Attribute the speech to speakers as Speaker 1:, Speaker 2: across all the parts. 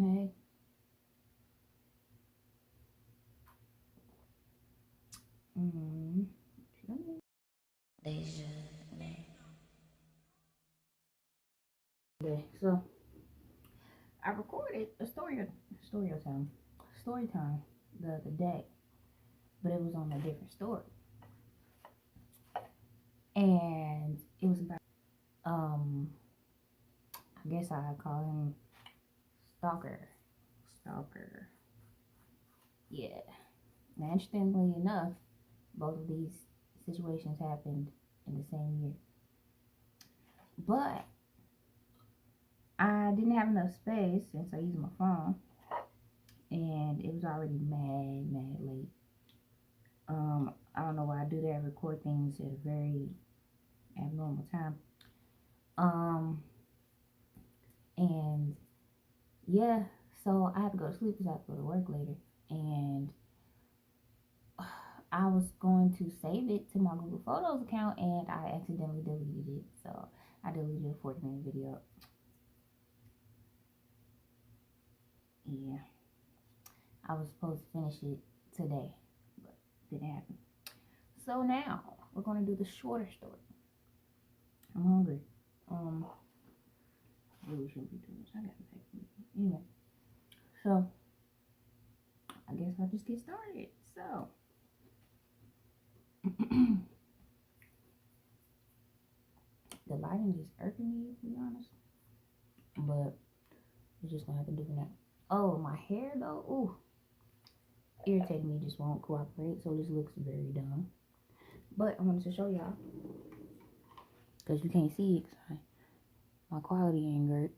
Speaker 1: Hey. Dasianae. Okay, so I recorded a story time the other day, but it was on a different story, and it was about I guess I call him stalker. Yeah. Now, interestingly enough, both of these situations happened in the same year, but I didn't have enough space since I used my phone, and it was already mad late. I don't know why I do that. I record things at a very abnormal time. And yeah, so I had to go to sleep because I had to go to work later, and I was going to save it to my Google Photos account, and I accidentally deleted it. So I deleted a 40-minute video. Yeah, I was supposed to finish it today, but didn't happen. So now we're gonna do the shorter story. I'm hungry. Really shouldn't be doing this. I got to pack. Anyway, so I guess I'll just get started. So the lighting is irking me, to be honest, but we're just gonna have to do it now. Oh, my hair though, ooh, irritating me, just won't cooperate, so this looks very dumb. But I wanted to show y'all because you can't see it. Cause my quality ain't great.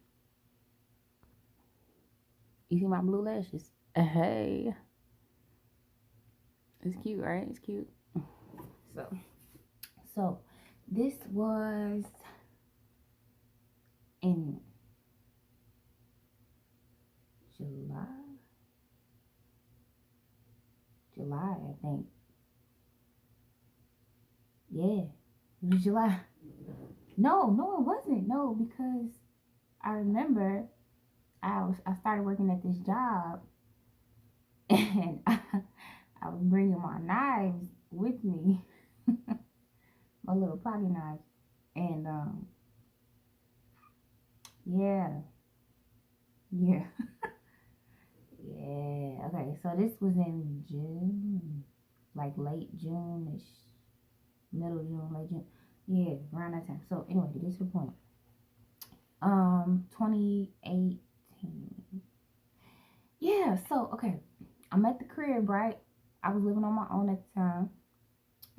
Speaker 1: You see my blue lashes? Hey, it's cute, right? It's cute. So this was in July, I think. Yeah, it was July. No, it wasn't. No, because I remember I started working at this job, and I was bringing my knives with me, my little pocket knives, and yeah, yeah, yeah. Okay, so this was in June, like late June-ish, middle June, late June. Yeah, around that time. So anyway, to get to the point, 2018. Yeah, so okay, I'm at the crib, right? I was living on my own at the time.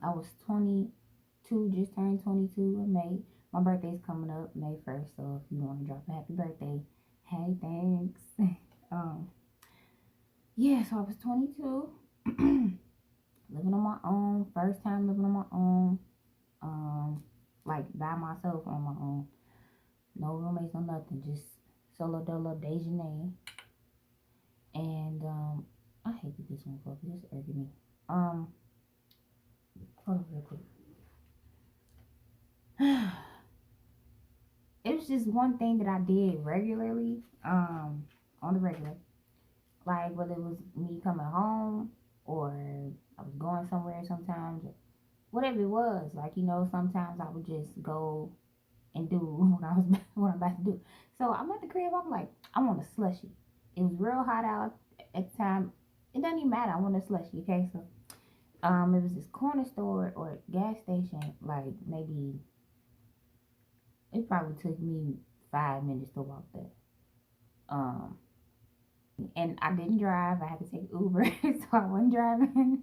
Speaker 1: I was 22, just turned 22 in May. My birthday's coming up May 1st, so if you want to drop a happy birthday, hey, thanks. Yeah, so I was 22, living on my own, first time living on my own, like by myself on my own. No roommates, no nothing, just solo dolo Dasianae. And I hate that this one for this irking me. Hold on real quick. It was just one thing that I did regularly, on the regular. Like whether it was me coming home or I was going somewhere sometimes, whatever it was, like, sometimes I would just go and do what I'm about to do. So I'm at the crib, I'm like, I want a slushie. It was real hot out at the time. It doesn't even matter, I want a slushie, okay? So it was this corner store or gas station, like maybe it probably took me 5 minutes to walk there. And I didn't drive. I had to take Uber, so I wasn't driving.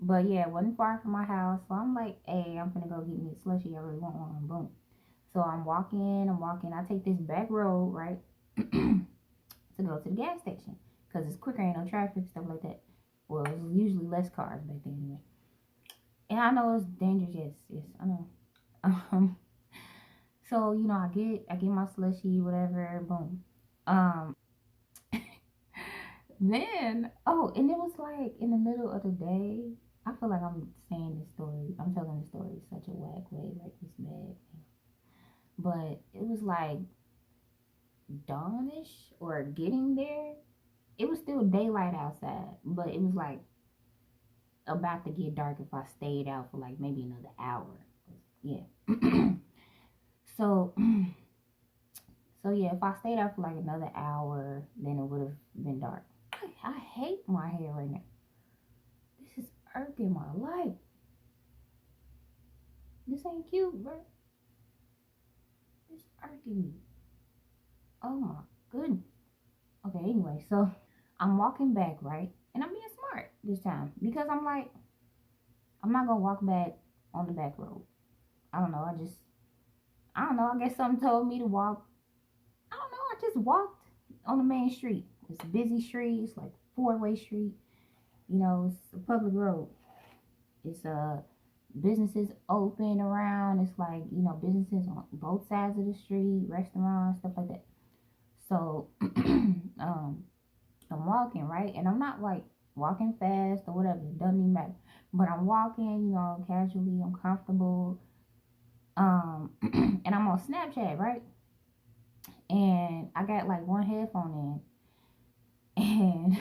Speaker 1: But yeah, it wasn't far from my house. So I'm like, hey, I'm gonna go get me a slushie. I really want one. Boom. So I'm walking. I take this back road, right, to go to the gas station because it's quicker, ain't no traffic, stuff like that. Well, it's usually less cars back then anyway. And I know it's dangerous. Yes, I know. So I get my slushie, whatever. Boom. Then, and it was like in the middle of the day. I feel like I'm saying this story. I'm telling the story such a whack way, like this bad. But it was like dawnish or getting there. It was still daylight outside, but it was like about to get dark if I stayed out for like maybe another hour. Yeah. so so yeah, if I stayed out for like another hour, then it would have been dark. I hate my hair right now. This is irking my life. This ain't cute, bro. It's irking me. Oh my goodness. Okay, anyway, so I'm walking back, right? And I'm being smart this time because I'm like, I'm not gonna walk back on the back road. I don't know. I don't know. I guess something told me to walk. I don't know. I just walked on the main street. It's a busy street. It's like four-way street. You know, it's a public road. It's businesses open around. It's like, you know, businesses on both sides of the street, restaurants, stuff like that. So I'm walking, right? And I'm not like walking fast or whatever. It doesn't even matter. But I'm walking, you know, casually. I'm comfortable. And I'm on Snapchat, right? And I got like one headphone in, and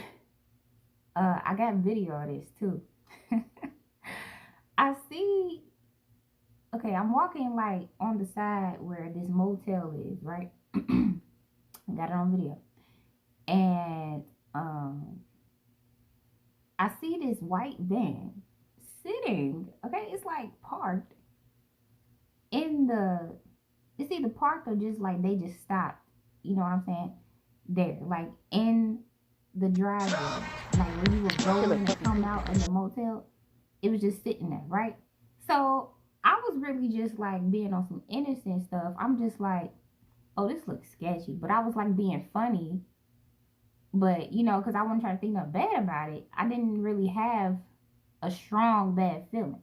Speaker 1: I got video of this too. I see. Okay, I'm walking like on the side where this motel is, right? I got it on video, and I see this white van sitting. Okay, it's like parked in the. It's either parked or just like they just stopped. You know what I'm saying? There, like in the driveway, like when you were going to come out of the motel, it was just sitting there, right? So I was really just like being on some innocent stuff. I'm just like, oh, this looks sketchy, but I was like being funny, but you know, because I wasn't trying to think nothing bad about it. I didn't really have a strong bad feeling,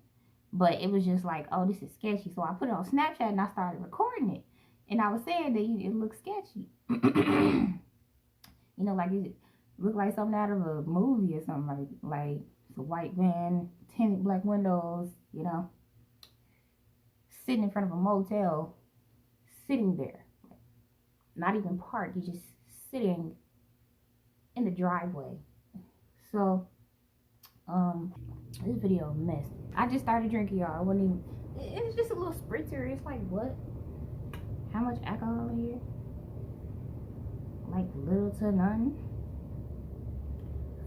Speaker 1: but it was just like, oh, this is sketchy. So I put it on Snapchat and I started recording it, and I was saying that it looks sketchy. You know, like it looked like something out of a movie or something, like it's a white van, tinted black windows, you know, sitting in front of a motel, sitting there, not even parked, you're just sitting in the driveway. So this video messed. I just started drinking, y'all. I wasn't even, it's just a little spritzer. It's like, what? How much alcohol in here? Like little to none.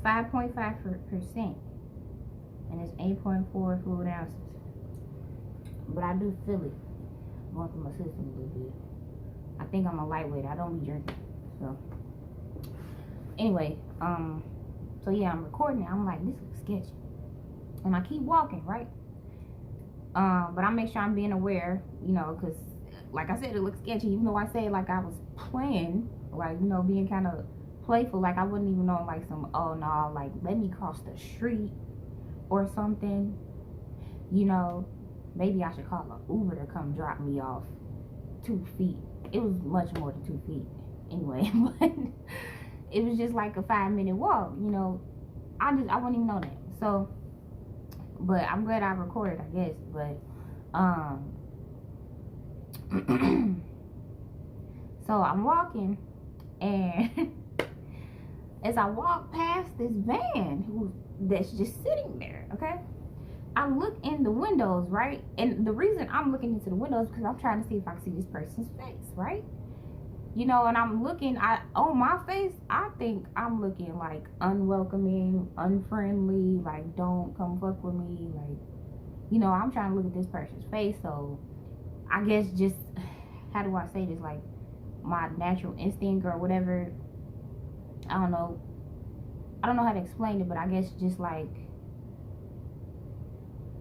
Speaker 1: 5.5%, and it's 8.4 fluid ounces. But I do feel it going through my system a little bit. I think I'm a lightweight. I don't be drinking. So anyway, so yeah, I'm recording it. I'm like, this looks sketchy, and I keep walking, right? But I make sure I'm being aware, you know, because like I said, it looks sketchy. Even though I say like I was playing, like, you know, being kind of playful, like I wouldn't even know like some, oh no, like let me cross the street or something, you know, maybe I should call an Uber to come drop me off 2 feet. It was much more than 2 feet anyway, but it was just like a 5-minute walk, you know. I wouldn't even know that. So, but I'm glad I recorded, I guess. But so I'm walking, and as I walk past this van that's just sitting there, okay, I look in the windows, right? And the reason I'm looking into the windows is because I'm trying to see if I can see this person's face, right? You know, and I'm looking, on my face, I think I'm looking like unwelcoming, unfriendly, like don't come fuck with me, like, you know, I'm trying to look at this person's face. So I guess just, how do I say this, like my natural instinct or whatever, I don't know how to explain it, but I guess just like,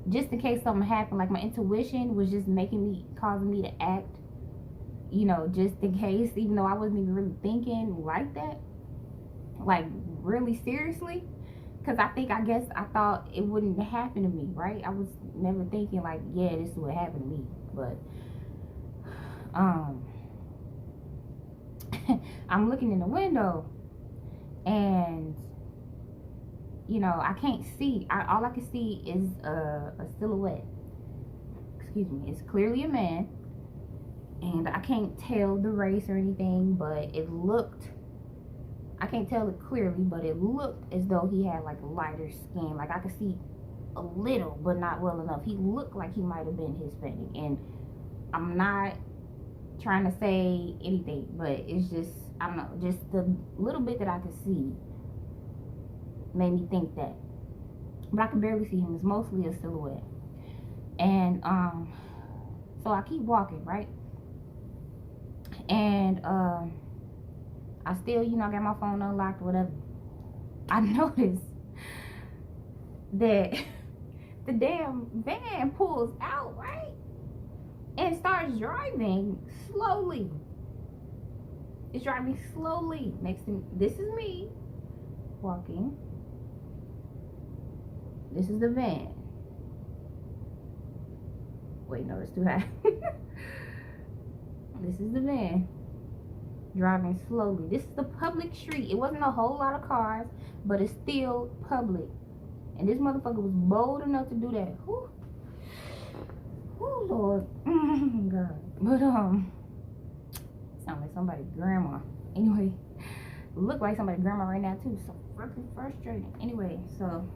Speaker 1: just in case something happened, like my intuition was just causing me to act, you know, just in case, even though I wasn't even really thinking like that, like really seriously, because I guess I thought it wouldn't happen to me, right? I was never thinking like, yeah, this is what happened to me. But I'm looking in the window, and you know, I can't see. All I can see is a silhouette. Excuse me. It's clearly a man. And I can't tell the race or anything, but it looked, I can't tell it clearly, but it looked as though he had like lighter skin. Like I could see a little, but not well enough. He looked like he might have been Hispanic. And I'm not trying to say anything, but it's just, I don't know, just the little bit that I could see made me think that. But I can barely see him. It's mostly a silhouette. And so I keep walking, right? And I still, you know, got my phone unlocked or whatever. I noticed that the damn van pulls out, right? And starts driving slowly. It's driving slowly. Next to me, this is me walking. This is the van. Wait, no, it's too high. This is the van driving slowly. This is the public street. It wasn't a whole lot of cars, but it's still public. And this motherfucker was bold enough to do that. Whew. Oh Lord. God. But sound like somebody's grandma. Anyway, look like somebody's grandma right now too. So freaking frustrating. Anyway, so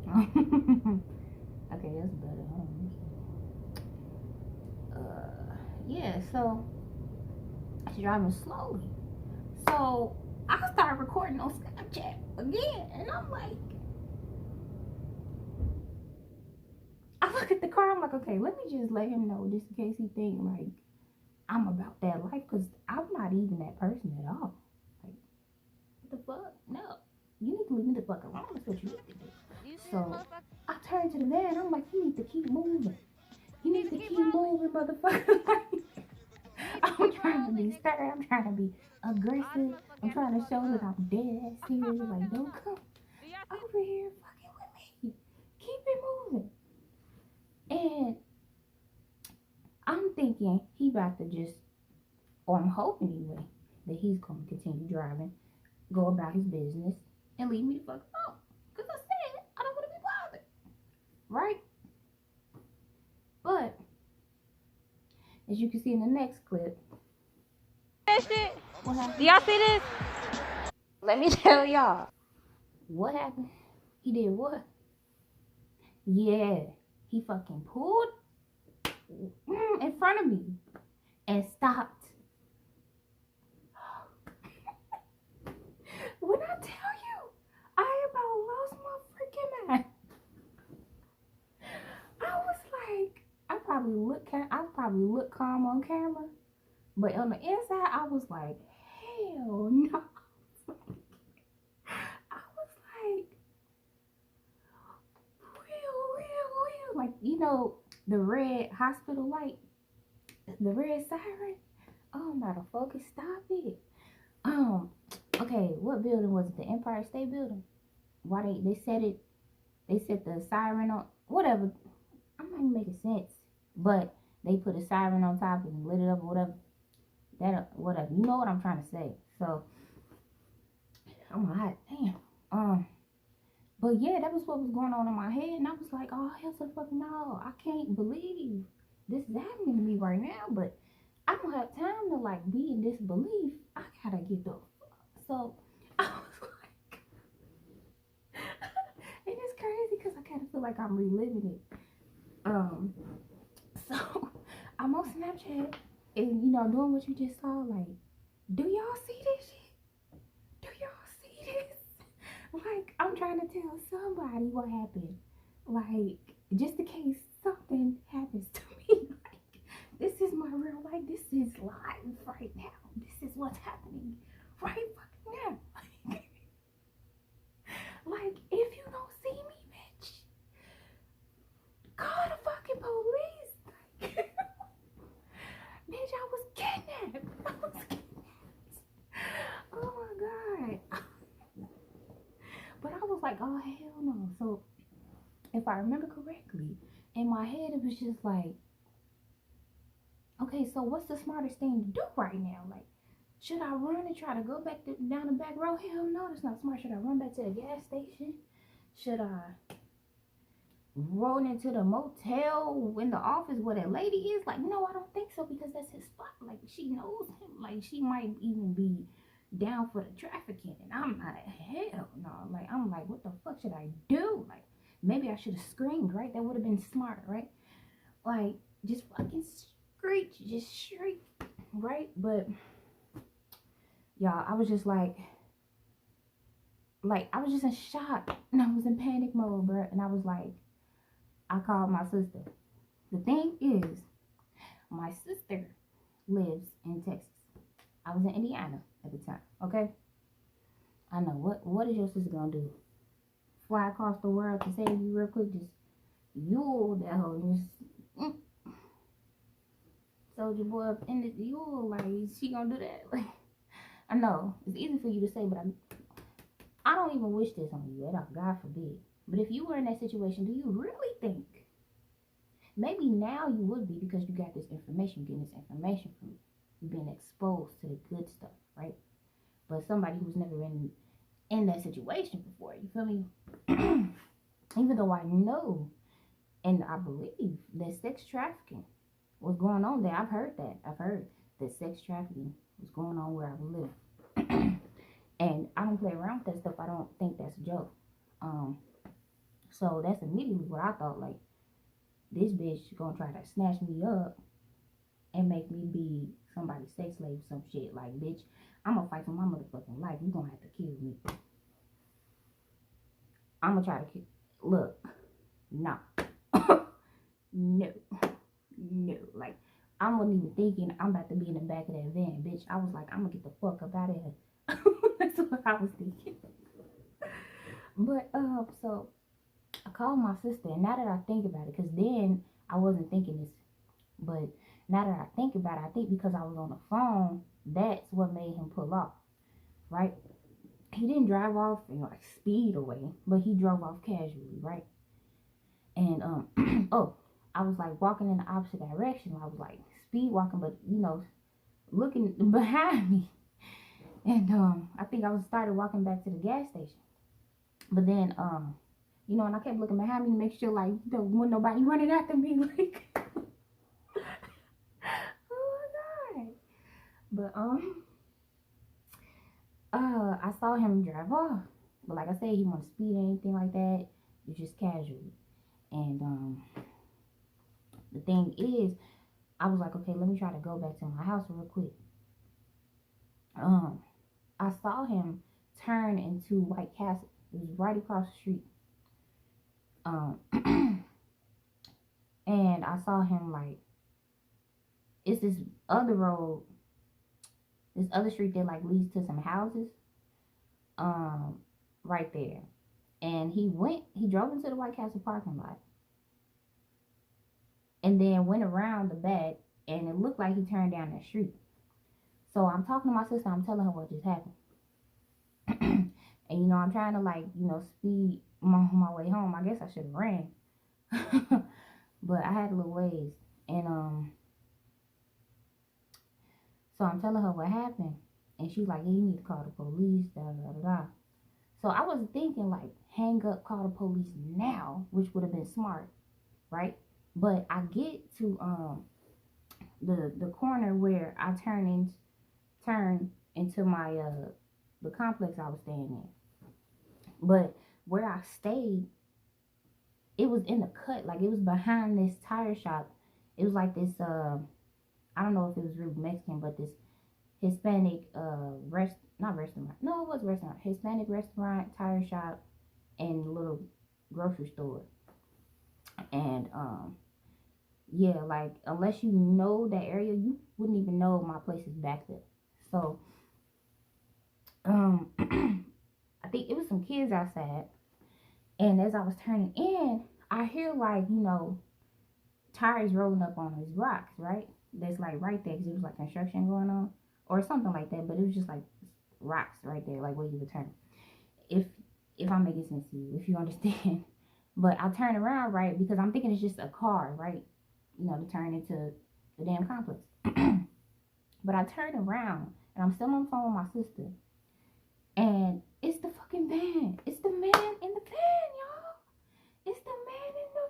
Speaker 1: okay, that's better. Yeah, so she's driving slowly. So I started recording on Snapchat again, and I'm like, I look at the car, I'm like, okay, let me just let him know just in case he think like I'm about that life, because I'm not even that person at all. Like, what the fuck? No. You need to leave me the fuck alone. That's what you need to do. So I turned to the man, I'm like, you need to keep moving. You need to keep moving, motherfucker. I'm trying to be stern, I'm trying to be aggressive. I'm trying to show that I'm dead ass serious. Like, don't come over here fucking with me. Keep it moving. And I'm thinking he about to just, or I'm hoping anyway, that he's going to continue driving, go about his business, and leave me the fuck alone. Because I said I don't want to be bothered. Right? But, as you can see in the next clip.
Speaker 2: That shit?
Speaker 1: What happened?
Speaker 2: Do y'all see this?
Speaker 1: Let me tell y'all. What happened? He did what? Yeah. He fucking pulled in front of me and stopped. When I tell you, I about lost my freaking mind. I was like, I probably look calm on camera, but on the inside, I was like, hell no. I was like, real. Like, you know, the red hospital light, the red siren. Oh, motherfucker, stop it. Okay, what building was it? The Empire State Building? Why they set it? They set the siren on, whatever. I'm not even making sense, but they put a siren on top and lit it up or whatever. Whatever. You know what I'm trying to say. So, oh my God, damn. But yeah, that was what was going on in my head, and I was like, oh hell to fucking no, I can't believe this is happening to me right now. But I don't have time to like be in disbelief. I gotta get the so I was like, and it's crazy because I kind of feel like I'm reliving it. So I'm on Snapchat and you know doing what you just saw. Like, do y'all see this shit? Do y'all see this? Like, I'm trying to tell somebody what happened. Like, just in case something happens to me. Like, this is my real life. This is live right now. This is what's happening right fucking now. Like, if you don't see me, bitch, call the fucking police. Bitch, I was kidnapped. Oh my God. But I was like, oh hell no. So if I remember correctly, in my head it was just like, okay, so what's the smartest thing to do right now? Like, should I run and try to go back down the back road? Hell no, that's not smart. Should I run back to the gas station? Should I rolling into the motel in the office where that lady is? Like, no, I don't think so, because that's his spot. Like, she knows him. Like, she might even be down for the trafficking. And I'm like, hell no. Like, I'm like, what the fuck should I do? Like, maybe I should have screamed, right? That would have been smarter, right? Like, just fucking screech, just shriek, right? But y'all, I was just like I was just in shock, and I was in panic mode, bro. And I was like, I called my sister. The thing is, my sister lives in Texas. I was in Indiana at the time. Okay, I know what is your sister gonna do? Fly across the world to save you real quick? Just you that hoe, just soldier boy up in the you, like, she gonna do that? Like, I know it's easy for you to say, but I don't even wish this on you at all. God forbid. But if you were in that situation, do you really think? Maybe now you would be, because you got this information, getting this information from you. You've been exposed to the good stuff, right? But somebody who's never been in that situation before, you feel me? Even though I know and I believe that sex trafficking was going on there. I've heard that. I've heard that sex trafficking was going on where I was living. And I don't play around with that stuff. I don't think that's a joke. So that's immediately what I thought. Like, this bitch gonna try to snatch me up and make me be somebody's sex slave, some shit. Like, bitch, I'm gonna fight for my motherfucking life. You gonna have to kill me. I'm gonna try to kill. Look, nah. No. No. Like, I wasn't even thinking I'm about to be in the back of that van, bitch. I was like, I'm gonna get the fuck up out of here. That's what I was thinking. But so I called my sister, and now that I think about it, because then I wasn't thinking this, but now that I think about it, I think because I was on the phone, that's what made him pull off, right? He didn't drive off and like speed away, but he drove off casually, right? And oh, I was like walking in the opposite direction. I was like speed walking, but looking behind me. And I think I was started walking back to the gas station. But then and I kept looking behind me to make sure, like, there wasn't nobody running after me, like. Oh my god. But I saw him drive off. But like I said, he wasn't speeding or anything like that. It was just casually. And the thing is, I was like, okay, let me try to go back to my house real quick. I saw him turn into White Castle. It was right across the street. And I saw him, like, it's this other road, this other street that like leads to some houses, right there. And he drove into the White Castle parking lot, and then went around the back, and it looked like he turned down that street. So I'm talking to my sister, I'm telling her what just happened. And I'm trying to, like, speed my way home. I guess I should have ran. But I had a little ways. And so I'm telling her what happened. And she's like, yeah, you need to call the police, da da da da. So I was thinking, like, hang up, call the police now, which would have been smart, right? But I get to the corner where I turn into my the complex I was staying in. But where I stayed, it was in the cut, like, it was behind this tire shop. It was like this I don't know if it was really Mexican, but this Hispanic Hispanic restaurant, tire shop, and little grocery store. And yeah, like, unless you know that area, you wouldn't even know my place is back there. So I think it was some kids outside, and as I was turning in, I hear, like, tires rolling up on these rocks, right? That's like right there, because it was like construction going on or something like that. But it was just like rocks right there, like where you would turn. If I'm making sense to you, if you understand. But I turn around, right, because I'm thinking it's just a car, right? To turn into the damn complex. But I turn around, and I'm still on the phone with my sister, and it's the fucking van. It's the man in the van, y'all. It's the man in the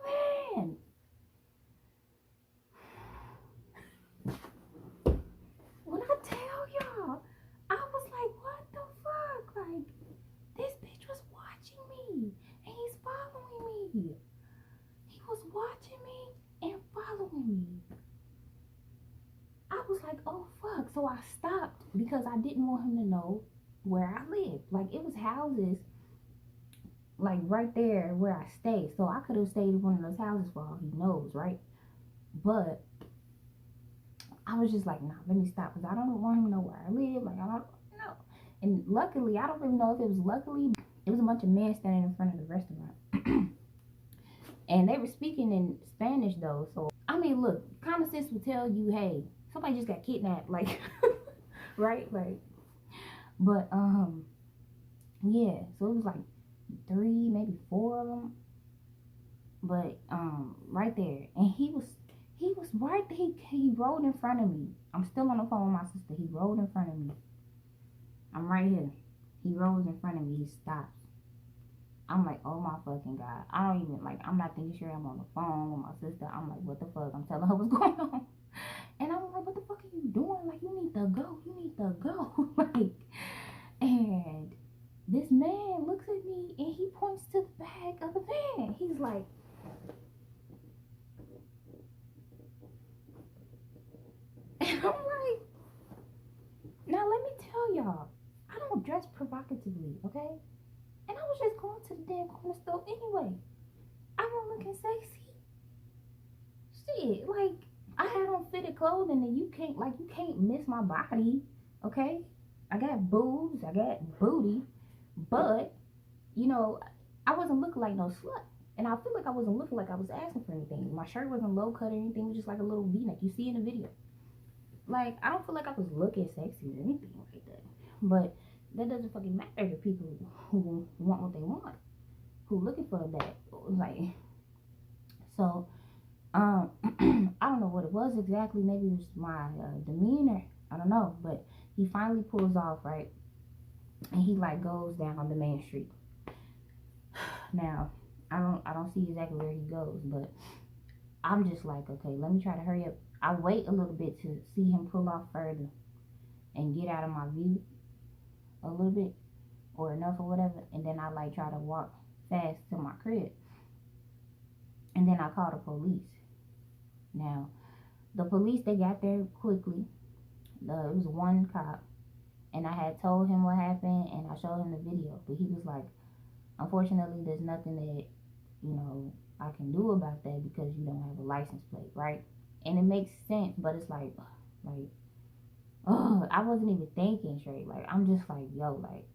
Speaker 1: so I stopped because I didn't want him to know where I lived. Like, it was houses like right there where I stay. So I could have stayed in one of those houses for all he knows, right? But I was just like, nah, let me stop because I don't want him to know where I live. Like, I don't know. And luckily, I don't really know if it was luckily, it was a bunch of men standing in front of the restaurant. And they were speaking in Spanish though. So, I mean, look, common sense would tell you, hey, somebody just got kidnapped. Like, right? Like, but, yeah. So it was like 3, maybe 4 of them. But, right there. And he was right, he rolled in front of me. I'm still on the phone with my sister. He rolled in front of me. I'm right here. He rolls in front of me. He stops. I'm like, oh my fucking God. I don't even, like, I'm not thinking sure I'm on the phone with my sister. I'm like, what the fuck? I'm telling her what's going on. And I'm like, what the fuck are you doing? Like, you need to go. You need to go. Like, and this man looks at me and he points to the back of the van. He's like, and I'm like, now let me tell y'all, I don't dress provocatively, okay? And I was just going to the damn corner store anyway. I was looking sexy. Shit, like, I had on fitted clothing and you can't miss my body, okay? I got boobs, I got booty, but, you know, I wasn't looking like no slut. And I feel like I wasn't looking like I was asking for anything. My shirt wasn't low cut or anything. It was just like a little V-neck you see in the video. Like, I don't feel like I was looking sexy or anything like that. But that doesn't fucking matter to people who want what they want, who looking for that. Like, so, I don't know what it was exactly. Maybe it was my demeanor. I don't know. But he finally pulls off, right? And he, like, goes down the main street. Now, I don't see exactly where he goes, but I'm just like, okay, let me try to hurry up. I wait a little bit to see him pull off further and get out of my view a little bit or enough or whatever, and then I like try to walk fast to my crib, and then I call the police. Now, the police, they got there quickly. It was one cop, and I had told him what happened, and I showed him the video, but he was like, unfortunately, there's nothing that, you know, I can do about that because you don't have a license plate, right? And it makes sense, but it's like, oh, I wasn't even thinking straight. Like, I'm just like, yo, like,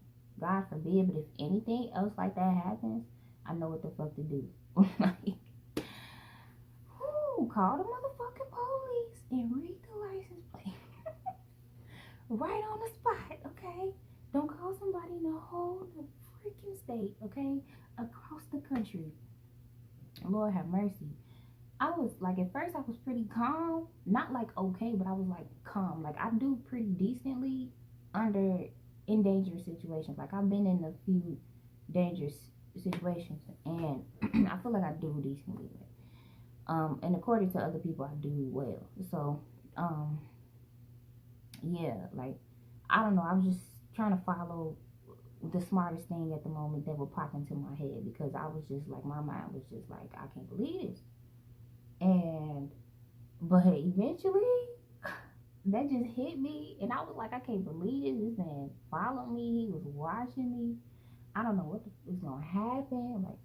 Speaker 1: God forbid, but if anything else like that happens, I know what the fuck to do. Like, call the motherfucking police and read the license plate. Right on the spot, okay? Don't call somebody in the whole freaking state, okay? Across the country. Lord have mercy. I was like, at first I was pretty calm, not like okay, but I was like calm. Like, I do pretty decently in dangerous situations. Like, I've been in a few dangerous situations, and I feel like I do decently. And according to other people, I do well. So, yeah, like, I don't know. I was just trying to follow the smartest thing at the moment that would pop into my head, because I was just like, my mind was just like, I can't believe this. But eventually, that just hit me, and I was like, I can't believe it. This man followed me. He was watching me. I don't know what is gonna happen. Like,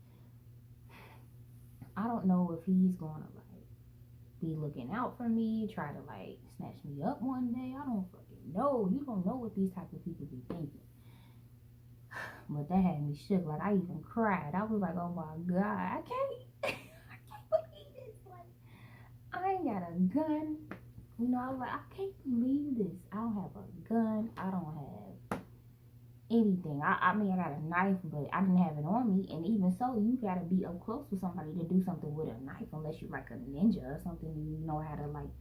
Speaker 1: I don't know if he's gonna like be looking out for me, try to like snatch me up one day. I don't fucking know. You don't know what these type of people be thinking. But that had me shook. Like, I even cried. I was like, oh my God, I can't believe this. Like, I ain't got a gun. You know, I was like, I can't believe this. I don't have a gun. I don't have anything. I mean, I got a knife, but I didn't have it on me. And even so, you gotta be up close with somebody to do something with a knife, unless you're like a ninja or something. You know how to like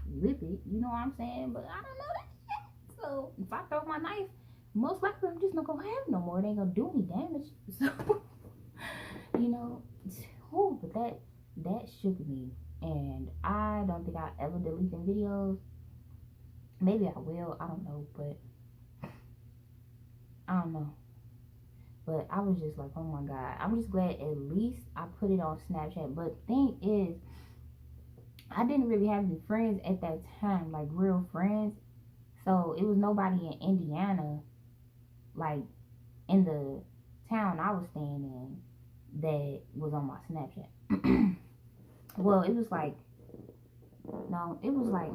Speaker 1: whip it. You know what I'm saying? But I don't know that shit. So if I throw my knife, most likely I'm just not gonna have it no more. It ain't gonna do any damage. So you know, but that shook me. And I don't think I ever delete them videos. Maybe I will. I don't know. But I don't know. But I was just like, oh my God. I'm just glad at least I put it on Snapchat. But the thing is, I didn't really have any friends at that time, like real friends. So it was nobody in Indiana, like in the town I was staying in, that was on my Snapchat. Well, it was like, no, it was like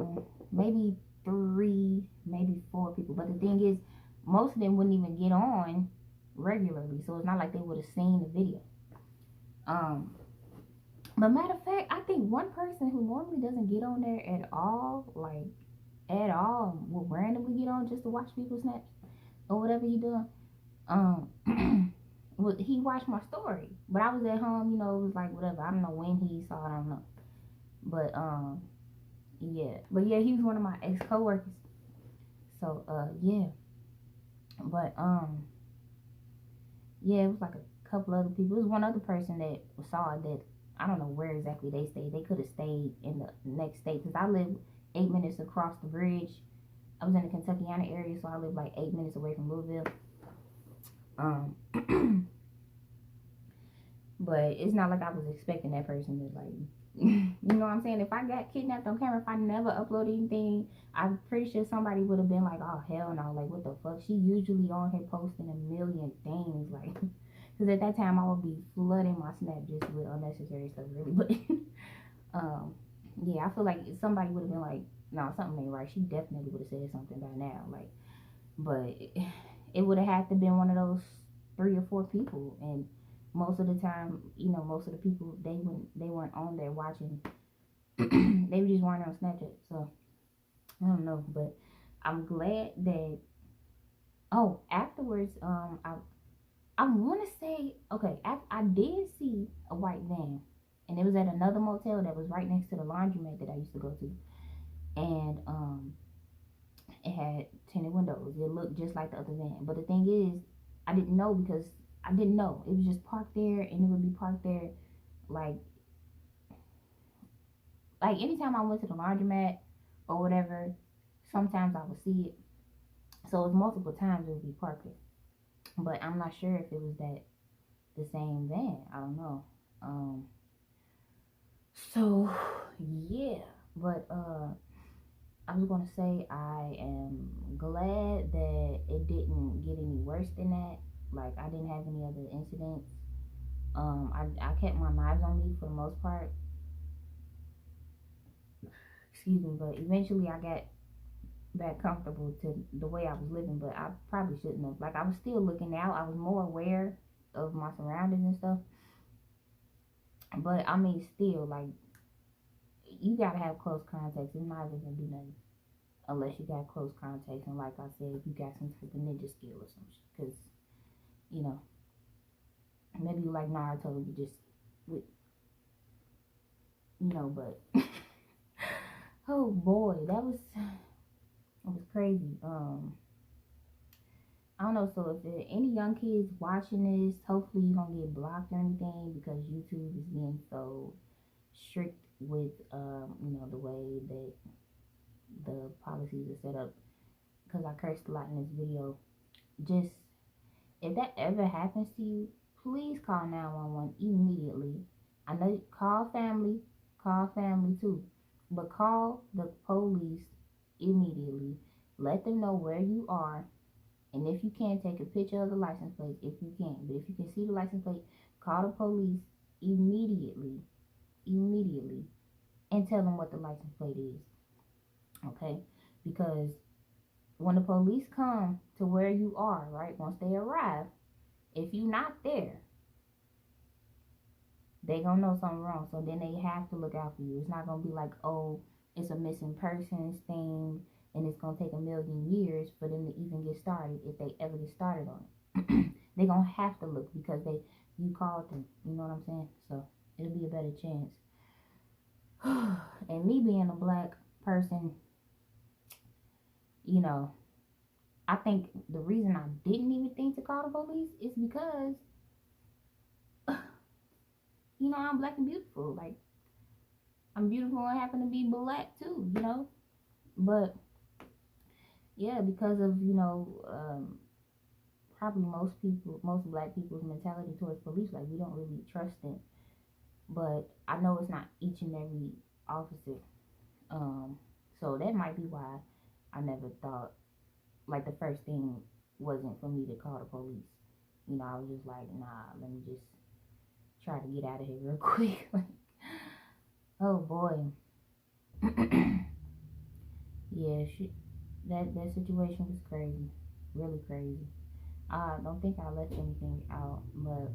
Speaker 1: maybe three, maybe four people. But the thing is, most of them wouldn't even get on regularly, so it's not like they would have seen the video. Um, but matter of fact, I think one person who normally doesn't get on there at all, like at all, will randomly get on just to watch people snaps or whatever he doing. Um, he watched my story, but I was at home, you know, it was like whatever. I don't know when he saw it, I don't know. But yeah. But yeah, he was one of my ex coworkers. So yeah. But yeah, it was like a couple other people. It was one other person that saw it that I don't know where exactly they stayed. They could have stayed in the next state because I live 8 minutes across the bridge. I was in the Kentuckiana area, so I live like 8 minutes away from Louisville. Um, but it's not like I was expecting that person to like, you know what I'm saying? If I got kidnapped on camera, if I never uploaded anything, I'm pretty sure somebody would have been like, oh hell no, like what the fuck? She usually on here posting a million things, like, because at that time I would be flooding my snap just with unnecessary stuff, really. But yeah, I feel like somebody would have been like, no, something ain't right. She definitely would have said something by now, like, but it would have had to been one of those 3 or 4 people, and most of the time, you know, most of the people they weren't on there watching. They just weren't on Snapchat. So I don't know, but I'm glad that. Oh, afterwards, I want to say okay. I did see a white van, and it was at another motel that was right next to the laundromat that I used to go to, and it had tinted windows. It looked just like the other van. But the thing is, I didn't know because I didn't know. It was just parked there, and it would be parked there like anytime I went to the laundromat or whatever, sometimes I would see it. So it was multiple times it would be parked there. But I'm not sure if it was the same van. I don't know. So yeah. But I was gonna say I am glad that it didn't get any worse than that. Like I didn't have any other incidents. I kept my knives on me for the most part. Excuse me, but eventually I got back comfortable to the way I was living. But I probably shouldn't have. Like I was still looking out. I was more aware of my surroundings and stuff. But I mean, still, like you gotta have close contacts. It's not even gonna do nothing unless you got close contacts. And like I said, if you got some type of ninja skill or something, because you know, maybe you like Naruto, you just, you know. But oh boy, that was crazy. I don't know. So if there are any young kids watching this, hopefully you don't get blocked or anything because YouTube is being so strict with you know, the way that the policies are set up. Because I cursed a lot in this video. Just if that ever happens to you, please call 911 immediately. I know, call family too, but call the police immediately. Let them know where you are, and if you can, take a picture of the license plate if you can. But if you can see the license plate, call the police immediately, and tell them what the license plate is. Okay, because when the police come to where you are, right, once they arrive, if you're not there, they gonna know something wrong. So then they have to look out for you. It's not gonna be like, oh, it's a missing persons thing and it's gonna take a million years for them to even get started, if they ever get started on it. They gonna have to look because you called them. You know what I'm saying? So it'll be a better chance. And me being a black person, you know, I think the reason I didn't even think to call the police is because, you know, I'm black and beautiful. Like, I'm beautiful and happen to be black too, you know. But yeah, because of, you know, probably most black people's mentality towards police, like we don't really trust them. But I know it's not each and every officer. So that might be why I never thought, like, the first thing wasn't for me to call the police. You know, I was just like, nah, let me just try to get out of here real quick. Like, oh boy. Yeah, that situation was crazy. Really crazy. I don't think I left anything out, but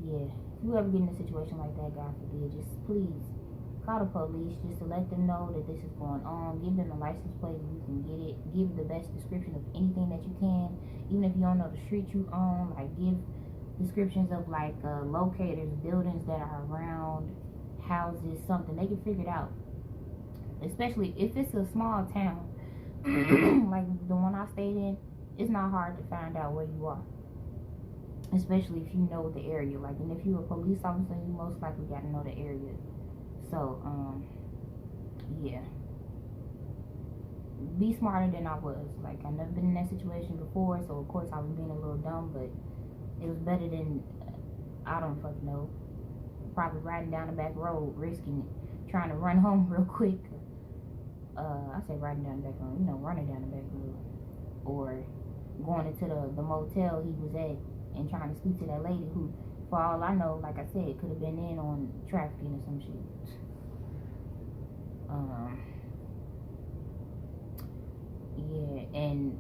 Speaker 1: yeah, if you ever get in a situation like that, God forbid, just please call the police just to let them know that this is going on. Give them the license plate if you can get it. Give the best description of anything that you can, even if you don't know the street you own. Like, give descriptions of like locators, buildings that are around, houses, something they can figure it out. Especially if it's a small town, like the one I stayed in. It's not hard to find out where you are, especially if you know the area. Like, and if you're a police officer, you most likely got to know the area. So, yeah, be smarter than I was. Like, I've never been in that situation before, so of course I was being a little dumb, but it was better than, I don't fucking know, probably riding down the back road, risking it, trying to run home real quick. I say riding down the back road, running down the back road, or going into the motel he was at and trying to speak to that lady who, for all I know, like I said, could have been in on trafficking or some shit. Yeah, and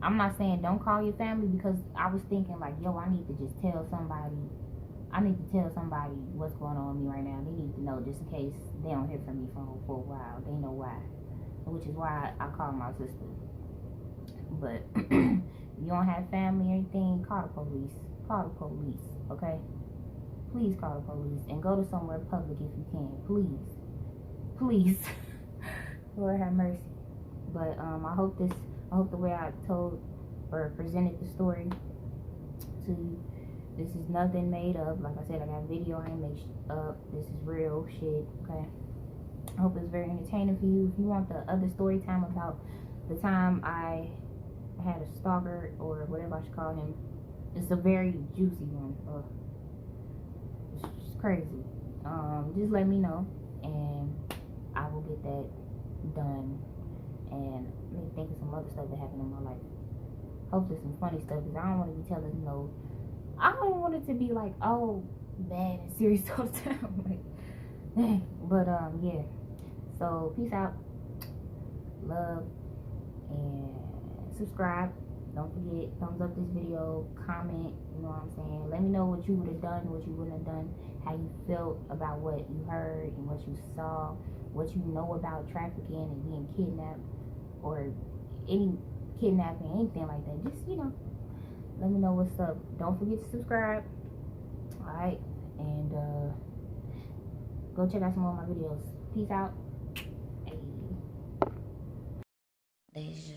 Speaker 1: I'm not saying don't call your family, because I was thinking like, yo, I need to just tell somebody. I need to tell somebody what's going on with me right now. They need to know, just in case they don't hear from me for a while. They know why, which is why I called my sister. But if you don't have family or anything, call the police. Call the police, okay? Please call the police and go to somewhere public if you can. Please. Lord have mercy. But I hope the way I told or presented the story to you, this is nothing made up. Like I said, I got video, I ain't made up. This is real shit, okay? I hope it's very entertaining for you. If you want the other story time about the time I had a stalker, or whatever I should call him, it's a very juicy one. It's crazy. Just let me know, and I will get that done. And let me think of some other stuff that happened in my life. Hopefully some funny stuff, because I don't want to be telling, I don't want it to be like, oh, bad and serious all the time. Like, dang. But yeah. So peace out, love, and subscribe. Don't forget, thumbs up this video, comment, you know what I'm saying? Let me know what you would have done, what you wouldn't have done, how you felt about what you heard and what you saw, what you know about trafficking and being kidnapped, or any kidnapping, anything like that. Just, let me know what's up. Don't forget to subscribe. Alright, and go check out some more of my videos. Peace out. Hey.